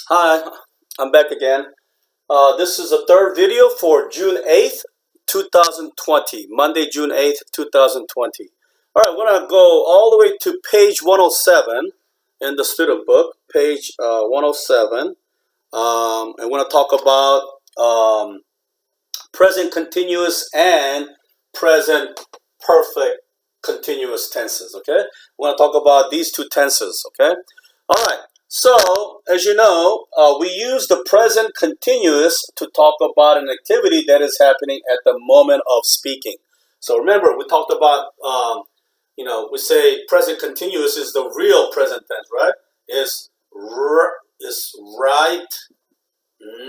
Hi, I'm back again. This is the third video for June 8th, 2020, Monday, June 8th, 2020. All right, we're going to go all the way to page 107 in the student book, page 107. And we're going to talk about present continuous and present perfect continuous tenses, okay? We're going to talk about these two tenses, okay? All right. So, as you know, we use the present continuous to talk about an activity that is happening at the moment of speaking. So remember, we talked about, we say present continuous is the real present tense, right? It's right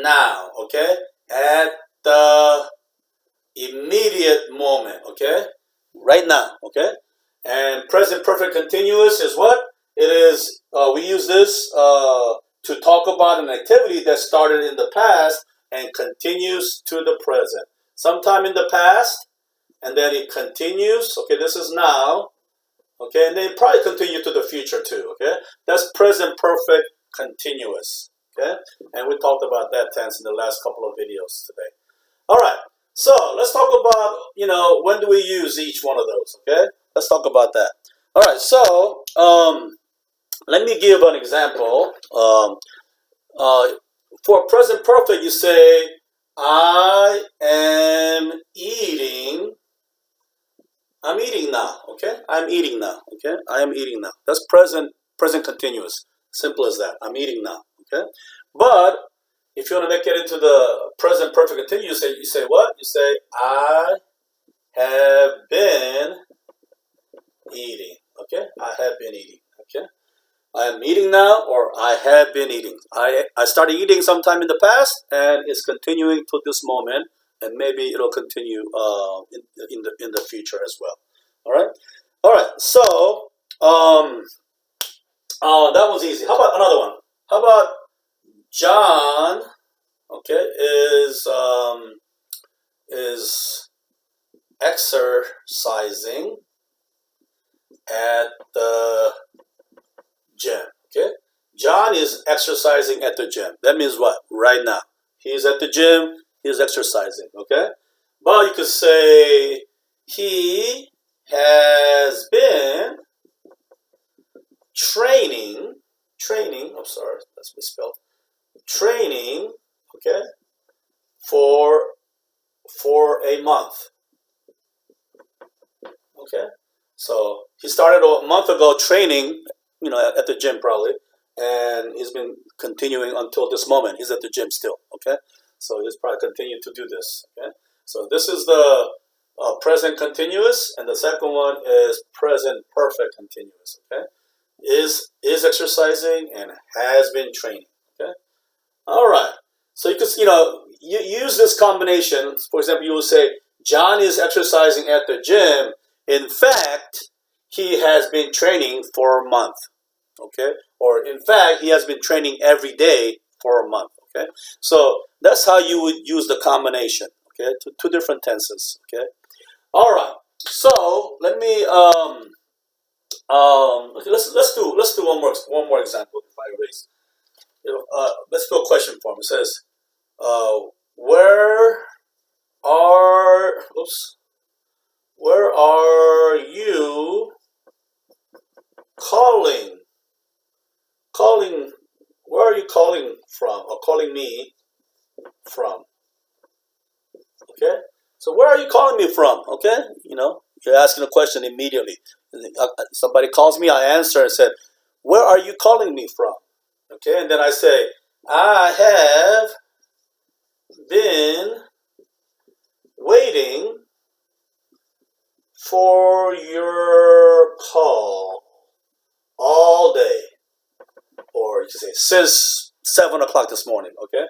now, okay? At the immediate moment, okay? Right now, okay? And present perfect continuous is what? It is, we use this to talk about an activity that started in the past and continues to the present. Sometime in the past, and then it continues. Okay, this is now. Okay, and then probably continue to the future too. Okay, that's present perfect continuous. Okay, and we talked about that tense in the last couple of videos today. All right, so let's talk about, when do we use each one of those? Okay, let's talk about that. All right, so let me give an example. For present perfect, you say, I am eating. I'm eating now. Okay, I'm eating now. Okay, I am eating now. That's present continuous. Simple as that. I'm eating now. Okay, but if you want to make it into the present perfect continuous, you say what? You say, I have been eating. Okay, I have been eating. Okay. I am eating now, or I have been eating. I started eating sometime in the past, and it's continuing to this moment, and maybe it'll continue in the future as well. All right. So that was easy. How about another one? How about John? Okay, is exercising at the gym. Okay, John is exercising at the gym. That means what? Right now, he's at the gym. He's exercising. Okay, but you could say he has been training. I'm sorry, that's misspelled. Training. Okay, for a month. Okay, so he started a month ago training, at the gym probably, and he's been continuing until this moment. He's at the gym still, okay? So he's probably continuing to do this, okay? So this is the present continuous, and the second one is present perfect continuous, okay? Is exercising and has been training, okay? All right. So you can, you use this combination. For example, you will say, John is exercising at the gym. In fact, he has been training for a month, okay? Or in fact, he has been training every day for a month, okay? So that's how you would use the combination, okay? Two different tenses, okay? All right. So let me okay, let's do one more example if I erase. Let's do a question form. It says, where are you calling? Where are you calling from, or calling me from? Okay, so where are you calling me from? Okay, you're asking a question immediately. Somebody calls me, I answer and said, where are you calling me from? Okay, and then I say, I have been waiting for your call all day. Or you can say, since 7 o'clock this morning, okay?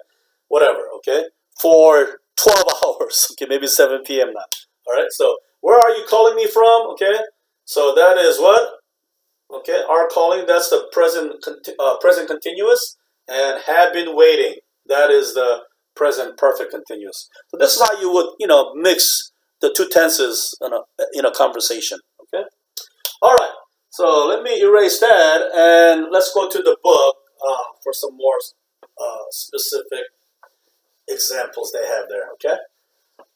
Whatever, okay? For 12 hours, okay? Maybe 7 p.m. now, all right? So, where are you calling me from, okay? So, that is what? Okay, are calling, that's the present continuous, and have been waiting, that is the present perfect continuous. So, this is how you would, mix the two tenses in a conversation, okay? All right. So let me erase that, and let's go to the book for some more specific examples they have there. Okay.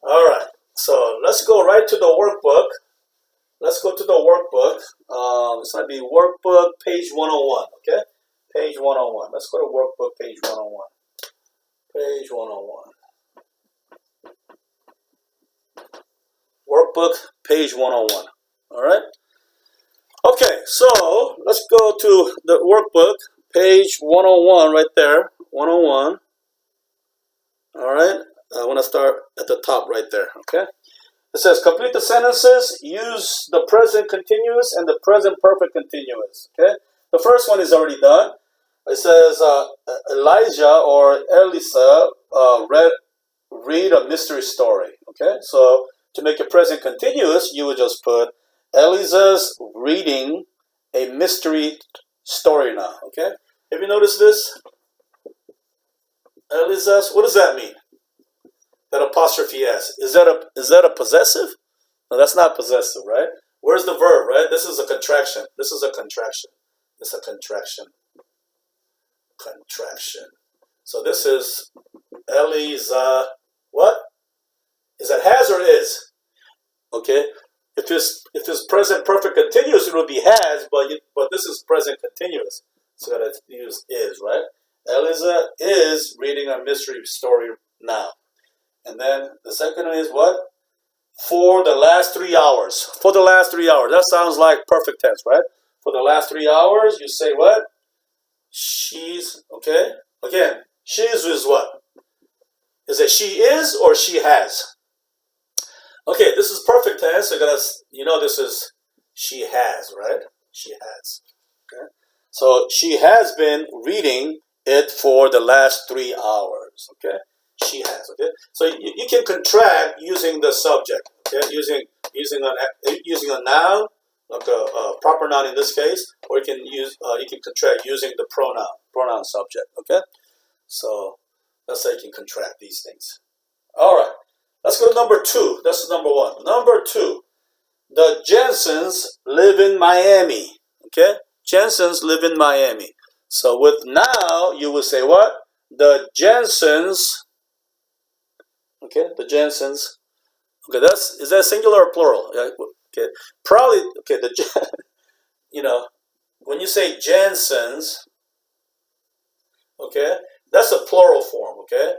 All right. So let's go right to the workbook. Let's go to the workbook. It's going to be workbook page 101. Okay. Page 101. Let's go to workbook page 101. Page 101. Workbook page 101. All right. Okay, so let's go to the workbook, page 101 right there, 101. All right, I want to start at the top right there, okay? It says, complete the sentences, use the present continuous and the present perfect continuous, okay? The first one is already done. It says, Elijah or Elisa read a mystery story, okay? So to make it present continuous, you would just put Elisa's reading a mystery story now, okay? Have you noticed this? Elisa's, what does that mean? That apostrophe S. Is that a possessive? No, that's not possessive, right? Where's the verb, right? This is a contraction. This is a contraction. This is a contraction. Contraction. So this is Elisa, what? Is that has or is? Okay? If it's present perfect continuous, it would be has, but this is present continuous. So you gotta use is, right? Eliza is reading a mystery story now. And then the second one is what? For the last 3 hours. For the last 3 hours. That sounds like perfect tense, right? For the last 3 hours, you say what? She's, okay? Again, she's is what? Is it she is or she has? Okay, this is perfect tense. So this is she has, right? She has. Okay. So she has been reading it for the last 3 hours. Okay. She has. Okay. So you can contract using the subject. Okay. Using a noun, like a proper noun in this case, or you can contract using the pronoun subject. Okay. So that's how you can contract these things. All right. Let's go to number 2. That's number 1. Number 2. The Jetsons live in Miami. Okay? Jetsons live in Miami. So with now, you will say what? The Jetsons. Okay? The Jetsons. Okay, is that singular or plural? Okay. Probably, okay, when you say Jetsons, okay, that's a plural form, okay?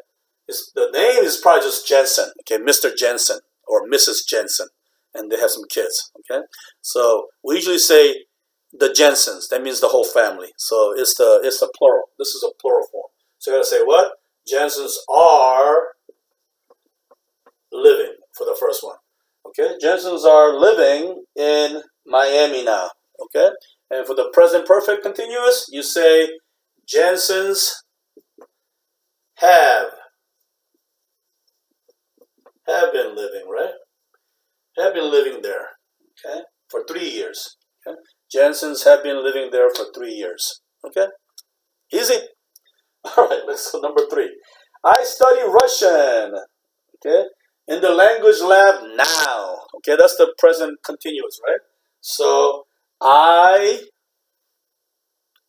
The name is probably just Jensen, okay, Mr. Jensen or Mrs. Jensen, and they have some kids, okay? So we usually say the Jensens. That means the whole family. So it's the plural. This is a plural form. So you gotta say what? Jensens are living for the first one. Okay, Jensens are living in Miami now. Okay, and for the present perfect continuous, you say Jensens have been living, right? Have been living there, okay, for 3 years. Okay, Jensens have been living there for 3 years. Okay, easy. All right, let's go number 3. I study Russian. Okay, in the language lab now. Okay, that's the present continuous, right? So I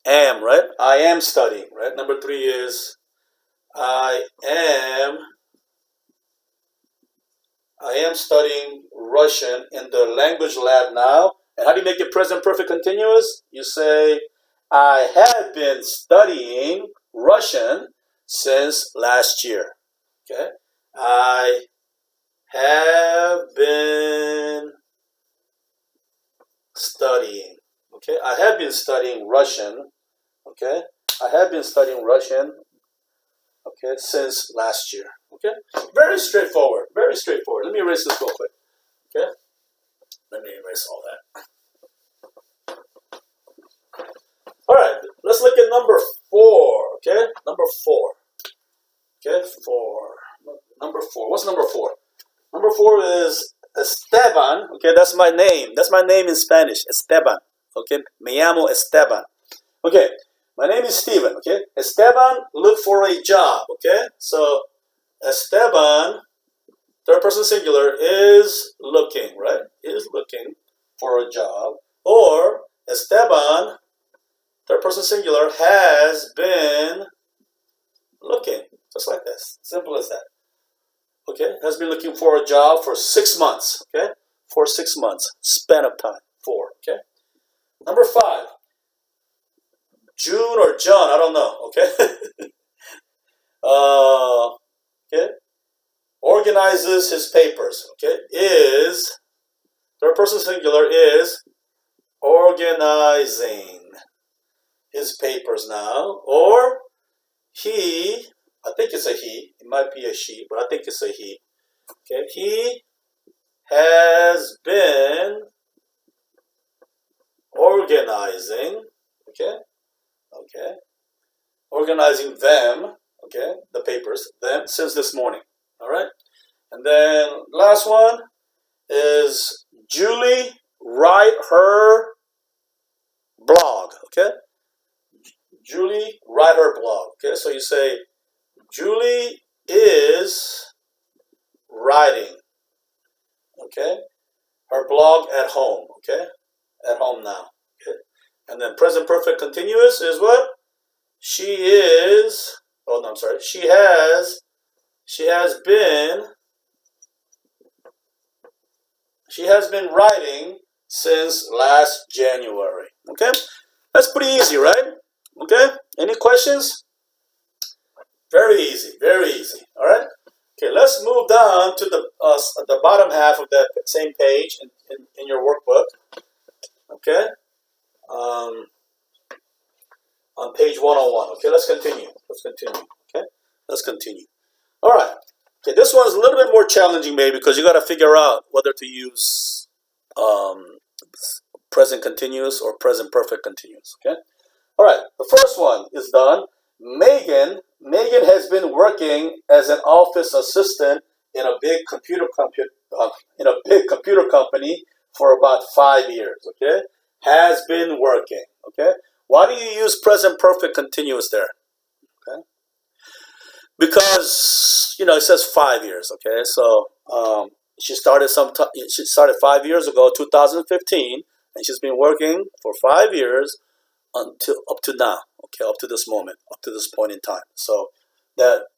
am, right? I am studying, right? Number 3 is I am studying Russian in the language lab now. And how do you make it present perfect continuous? You say, I have been studying Russian since last year. Okay? I have been studying. Okay? I have been studying Russian. Okay? I have been studying Russian. Okay? Since last year. Okay? Very straightforward. Very straightforward. Let me erase this real quick. Okay? Let me erase all that. All right. Let's look at number 4. Okay? Number 4. Okay? 4. Number 4. What's number 4? Number 4 is Esteban. Okay? That's my name. That's my name in Spanish. Esteban. Okay? Me llamo Esteban. Okay? My name is Steven. Okay? Esteban, look for a job. Okay? So, Esteban, third person singular, is looking, right? Is looking for a job. Or Esteban, third person singular, has been this. Simple as that. Okay, has been looking for a job for 6 months. Okay, for 6 months, span of time. 4. Okay. Number 5, June or John, I don't know. Okay. Okay. Organizes his papers. Okay, is third person singular is organizing his papers now, or he. I think it's a he. It might be a she, but I think it's a he. Okay, he has been organizing. Okay, okay, organizing them. Okay, the papers them since this morning. All right, and then last one is Julie write her blog. Okay, Julie write her blog. Okay, so you say Julie is writing. Okay, her blog at home. Okay, at home now. Okay, and then present perfect continuous is what? She is. Oh no, I'm sorry. She has been. She has been writing since last January. Okay, that's pretty easy, right? Okay, any questions? Very easy, very easy. All right. Okay, let's move down to the bottom half of that same page in your workbook. Okay, on page 101. Okay, let's continue. Okay, let's continue. All right. Okay, this one's a little bit more challenging, maybe, because you got to figure out whether to use present continuous or present perfect continuous. Okay. All right. The first one is done. Megan has been working as an office assistant in a big computer company for about 5 years. Okay, has been working. Okay, why do you use present perfect continuous there? Okay, because it says 5 years. Okay, so she started 5 years ago, 2015, and she's been working for 5 years until up to now. Okay, up to this moment, up to this point in time. So that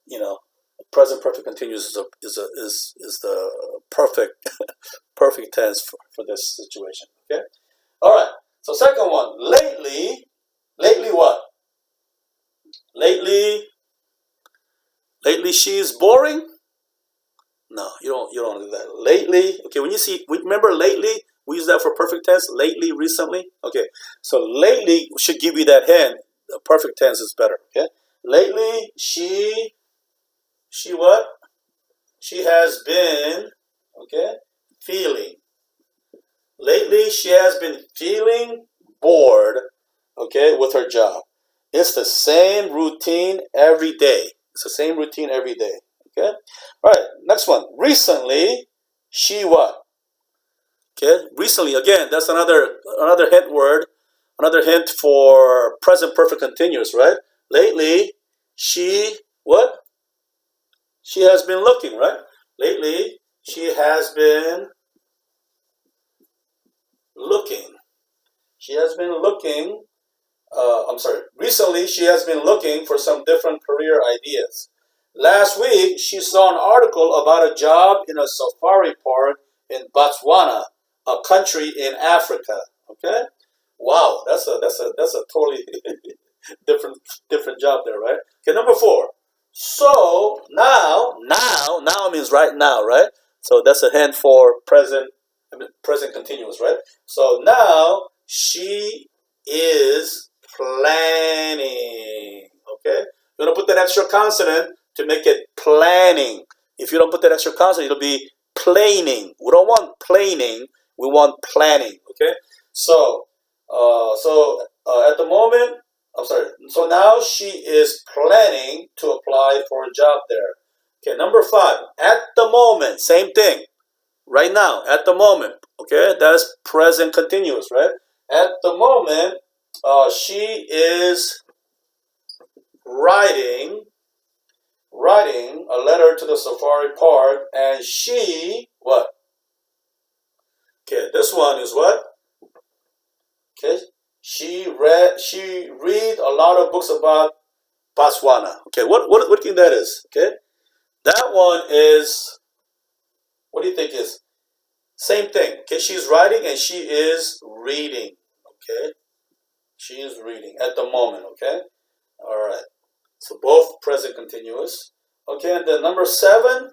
present perfect continuous is the perfect perfect tense for this situation. Okay, all right. So second one, lately what? Lately she's boring. No, you don't do that. Lately, okay. Remember lately, we use that for perfect tense. Lately, recently. Okay, so lately should give you that hint. The perfect tense is better. Okay, lately she what? She has been feeling. Lately she has been feeling bored. Okay, with her job. It's the same routine every day. It's the same routine every day. Okay. All right. Next one. Recently, she what? Okay. Recently, again, that's another hint word. Another hint for present perfect continuous, right? Lately, she what? She has been looking, right? Lately, she has been looking. She has been looking. Recently, she has been looking for some different career ideas. Last week, she saw an article about a job in a safari park in Botswana, a country in Africa. Okay, wow, that's a totally different job there, right? Okay, number 4. So now means right now, right? So that's a hint for present continuous, right? So now she is planning. Okay, you're gonna put that extra consonant to make it planning. If you don't put that extra consonant, it'll be planing. We don't want planing. We want planning. Okay, so at the moment, I'm sorry. So now she is planning to apply for a job there. Okay, number 5. At the moment, same thing. Right now, at the moment. Okay, that's present continuous, right? At the moment, she is writing a letter to the safari park, and she what? Okay, this one is what? Okay, she read a lot of books about Botswana. Okay, what do you think that is? Okay, That one is, what do you think is? Same thing. Okay, she's writing and she is reading. Okay, she is reading at the moment. Okay, all right. So both present continuous. Okay, and then number 7.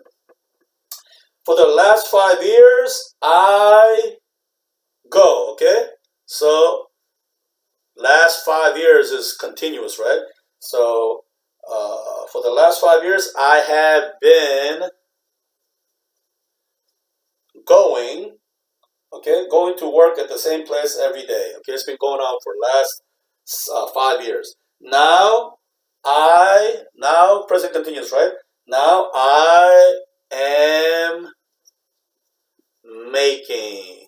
For the last 5 years, I go. Okay, so last 5 years is continuous, right? So for the last 5 years, I have been going. Okay, going to work at the same place every day. Okay, it's been going on for the last 5 years. Now present continuous, right? Now I am making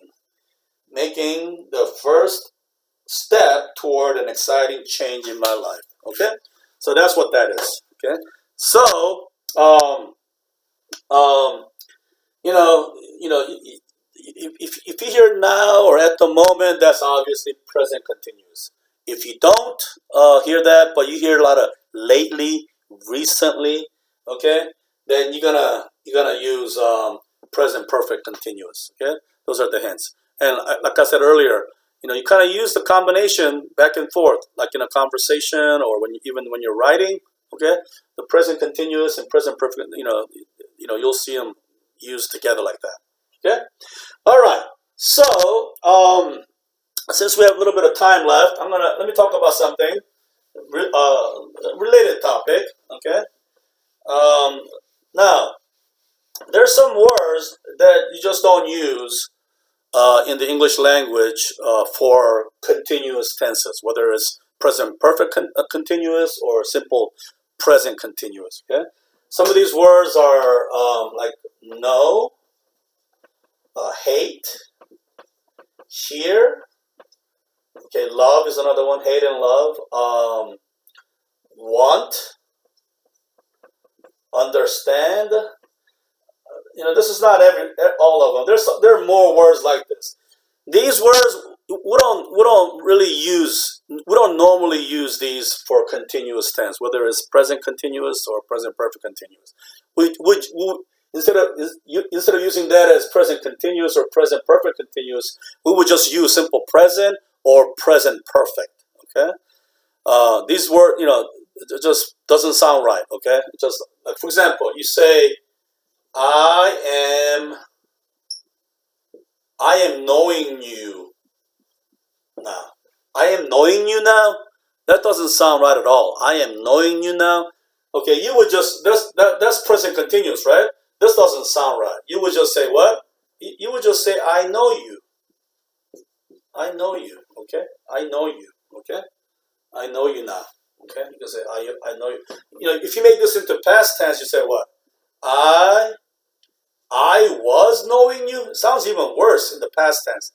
the first step toward an exciting change in my life. Okay, so that's what that is. Okay, so um, um, if you hear now or at the moment, that's obviously present continuous. If you don't hear that, but you hear a lot of lately, recently, okay, then you're gonna use present perfect continuous. Okay, those are the hints. And like I said earlier, you kind of use the combination back and forth, like in a conversation or even when you're writing. Okay, the present continuous and present perfect. You'll see them used together like that. Okay. All right. So, since we have a little bit of time left, let me talk about something related topic. Okay. Um, Now, there's some words that you just don't use in the English language for continuous tenses, whether it's present perfect continuous or simple present continuous. Okay. Some of these words are like no, hate, here. Okay, love is another one. Hate and love. Want, understand. This is not all of them. There are more words like this. These words we don't really use. We don't normally use these for continuous tense, whether it's present continuous or present perfect continuous. We instead of using that as present continuous or present perfect continuous, we would just use simple present or present perfect. Okay, these words, it just doesn't sound right. Okay, just like, for example, you say, "I am, I am knowing you now." I am knowing you now. That doesn't sound right at all. I am knowing you now. Okay, you would just that's present continuous, right? This doesn't sound right. You would just say what? You would just say, "I know you. I know you." Okay, I know you. Okay, I know you now. Okay, you can say, I know you. If you make this into past tense, you say what? I I was knowing you. It sounds even worse in the past tense.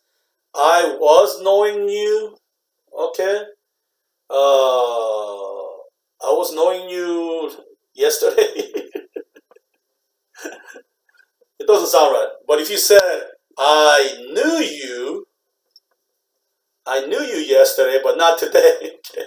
I was knowing you. Okay. I was knowing you yesterday. It doesn't sound right. But if you said, I knew you, I knew you yesterday, but not today. Okay.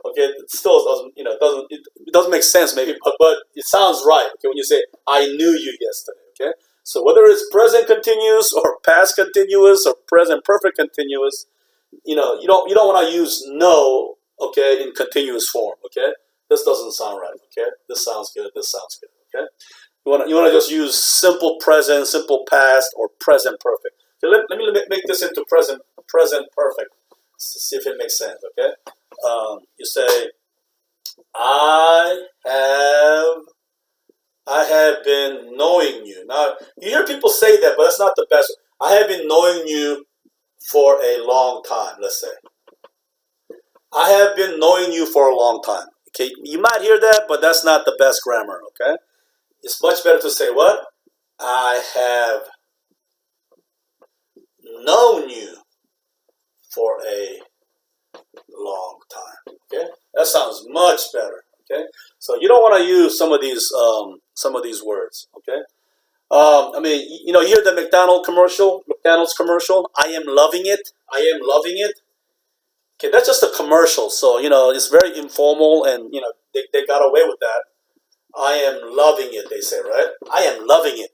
Okay. It still doesn't, it doesn't make sense maybe, but it sounds right. Okay. When you say, I knew you yesterday. Okay. So whether it's present continuous or past continuous or present perfect continuous, you don't want to use no, okay, in continuous form. Okay. This doesn't sound right. Okay. This sounds good. This sounds good. Okay. You want to just use simple present, simple past, or present perfect. Okay, let me make this into present perfect. See if it makes sense. Okay. You say, I have I have been knowing you. Now you hear people say that, but that's not the best. I have been knowing you for a long time. Let's say I have been knowing you for a long time. Okay, you might hear that, but that's not the best grammar. Okay. It's much better to say what? I have known you for a long time. Okay, that sounds much better. Okay, so you don't want to use some of these words. Okay, you hear the McDonald's commercial. I am loving it. I am loving it. Okay, that's just a commercial. So it's very informal, and they got away with that. I am loving it. They say, right? I am loving it,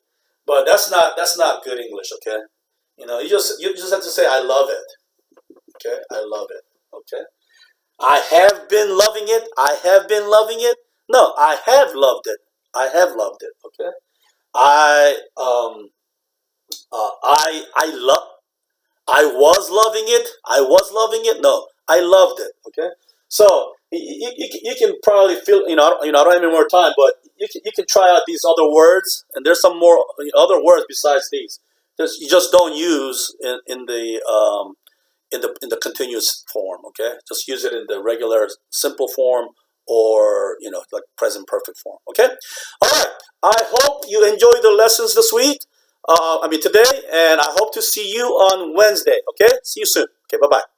but that's not good English. Okay, you just have to say I love it. Okay, I love it. Okay, I have been loving it. I have been loving it. No, I have loved it. I have loved it. Okay, I I love. I was loving it. I was loving it. No, I loved it. Okay, so you can probably feel I don't have any more time, but you can try out these other words, and there's some more other words besides these. You just don't use in the continuous form. Okay, just use it in the regular simple form or like present perfect form. Okay, all right. I hope you enjoyed the lessons this week. I mean today, and I hope to see you on Wednesday. Okay, see you soon. Okay, bye bye.